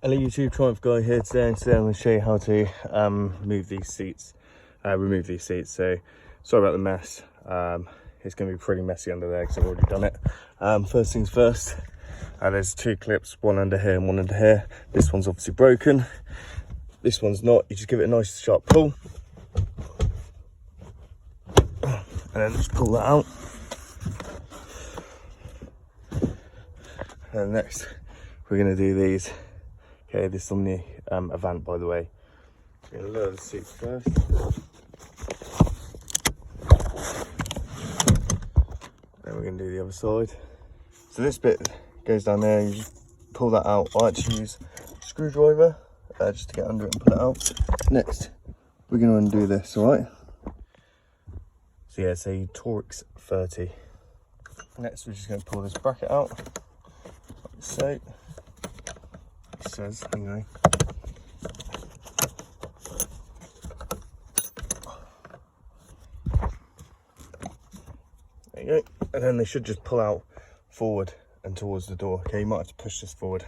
Hello YouTube, Triumph Guy here today, and today I'm going to show you how to remove these seats. So sorry about the mess. It's going to be pretty messy under there because I've already done it. First things first, there's two clips, one under here and one under here. This one's obviously broken. This one's not. You just give it a nice sharp pull and then just pull that out. And next we're going to do these. Okay, this is on the Avant, by the way. I'm going to lower the seats first. Then we're going to do the other side. So this bit goes down there, you just pull that out. I actually use a screwdriver just to get under it and pull it out. Next, we're going to undo this, alright? So yeah, it's a Torx 30. Next, we're just going to pull this bracket out, like so. It says anyway. There you go. And then they should just pull out forward and towards the door. Okay, you might have to push this forward